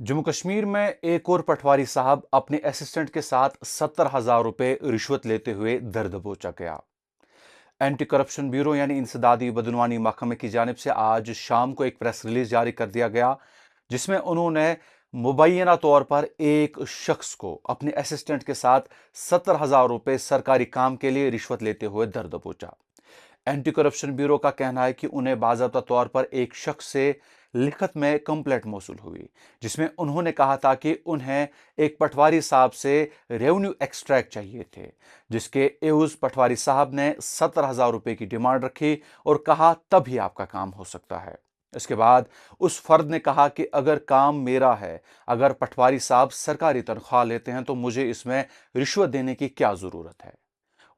जम्मू कश्मीर में एक और पटवारी साहब अपने असिस्टेंट के साथ 70,000 रुपए रिश्वत लेते हुए दर दबोचा गया। एंटी करप्शन ब्यूरो यानी इंसदादी बदनवानी महकमे की जानिब से आज शाम को एक प्रेस रिलीज जारी कर दिया गया, जिसमें उन्होंने मुबैना तौर पर एक शख्स को अपने असिस्टेंट के साथ 70,000 रुपए सरकारी काम के लिए रिश्वत लेते हुए दर दबोचा। एंटी करप्शन ब्यूरो का कहना है कि उन्हें बाज़ाब्ता तौर पर एक शख्स से लिखत में कंप्लेंट मौसूल हुई, जिसमें उन्होंने कहा था कि उन्हें एक पटवारी साहब से रेवेन्यू एक्सट्रैक्ट चाहिए थे, जिसके एवज पटवारी साहब ने 70,000 रुपए की डिमांड रखी और कहा तभी आपका काम हो सकता है। इसके बाद उस फर्द ने कहा कि अगर काम मेरा है, अगर पटवारी साहब सरकारी तनख्वाह लेते हैं तो मुझे इसमें रिश्वत देने की क्या जरूरत है।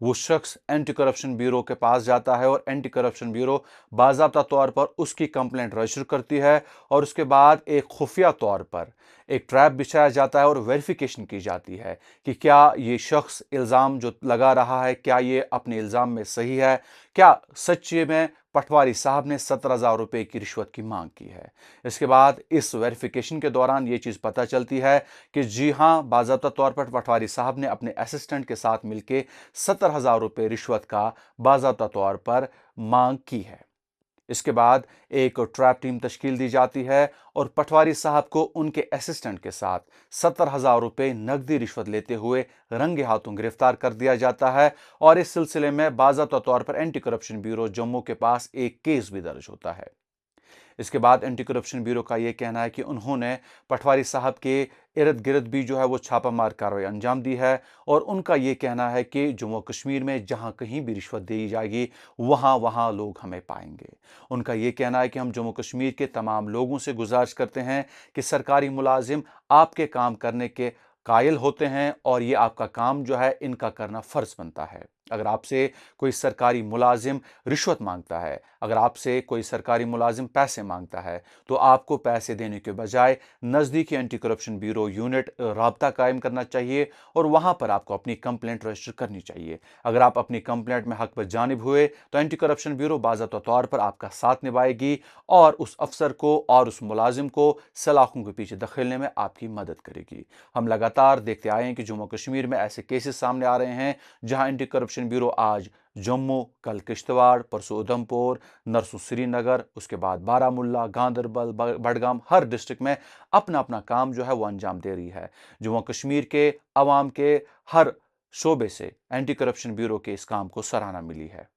वो शख्स एंटी करप्शन ब्यूरो के पास जाता है और एंटी करप्शन ब्यूरो बाज़ाब्ता तौर पर उसकी कंप्लेंट रजिस्टर करती है और उसके बाद एक खुफिया तौर पर एक ट्रैप बिछाया जाता है और वेरिफिकेशन की जाती है कि क्या ये शख्स इल्ज़ाम जो लगा रहा है, क्या ये अपने इल्ज़ाम में सही है, क्या सच्चे में पटवारी साहब ने 70,000 रुपए की रिश्वत की मांग की है। इसके बाद इस वेरिफिकेशन के दौरान ये चीज़ पता चलती है कि जी हाँ, बाज़ाब्ता तौर पर पटवारी साहब ने अपने असिस्टेंट के साथ मिलकर 70,000 रुपए रिश्वत का बाज़ाब्ता तौर पर मांग की है। इसके बाद एक ट्रैप टीम तश्कील दी जाती है और पटवारी साहब को उनके असिस्टेंट के साथ 70,000 रुपए नकदी रिश्वत लेते हुए रंगे हाथों गिरफ्तार कर दिया जाता है और इस सिलसिले में बाज़ाब्ता तौर पर एंटी करप्शन ब्यूरो जम्मू के पास एक केस भी दर्ज होता है। इसके बाद एंटी करप्शन ब्यूरो का यह कहना है कि उन्होंने पटवारी साहब के इर्द गिर्द भी जो है वो छापामार कार्रवाई अंजाम दी है और उनका यह कहना है कि जम्मू कश्मीर में जहां कहीं भी रिश्वत दी जाएगी वहां वहां लोग हमें पाएंगे। उनका यह कहना है कि हम जम्मू कश्मीर के तमाम लोगों से गुजारिश करते हैं कि सरकारी मुलाजिम आपके काम करने के कायल होते हैं और ये आपका काम जो है इनका करना फर्ज बनता है। अगर आपसे कोई सरकारी मुलाजिम रिश्वत मांगता है, अगर आपसे कोई सरकारी मुलाजिम पैसे मांगता है, तो आपको पैसे देने के बजाय नज़दीकी एंटी करप्शन ब्यूरो यूनिट राब्ता कायम करना चाहिए और वहां पर आपको अपनी कंप्लेंट रजिस्टर करनी चाहिए। अगर आप अपनी कंप्लेंट में हक जानिब हुए तो एंटी करप्शन ब्यूरो बाज़ाब्ता तौर पर आपका साथ निभाएगी और उस अफसर को और उस मुलाजिम को सलाखों के पीछे धकेलने में आपकी मदद करेगी। हम लगातार देखते आए हैं कि जम्मू कश्मीर में ऐसे केसेस सामने आ रहे हैं जहां एंटी करप्शन ब्यूरो आज जम्मू, कल किश्तवाड़, परसों उधमपुर, नरसों श्रीनगर, उसके बाद बारामुल्ला, गांदरबल, बडगाम, हर डिस्ट्रिक्ट में अपना अपना काम जो है वो अंजाम दे रही है। जम्मू कश्मीर के अवाम के हर शोबे से एंटी करप्शन ब्यूरो के इस काम को सराहना मिली है।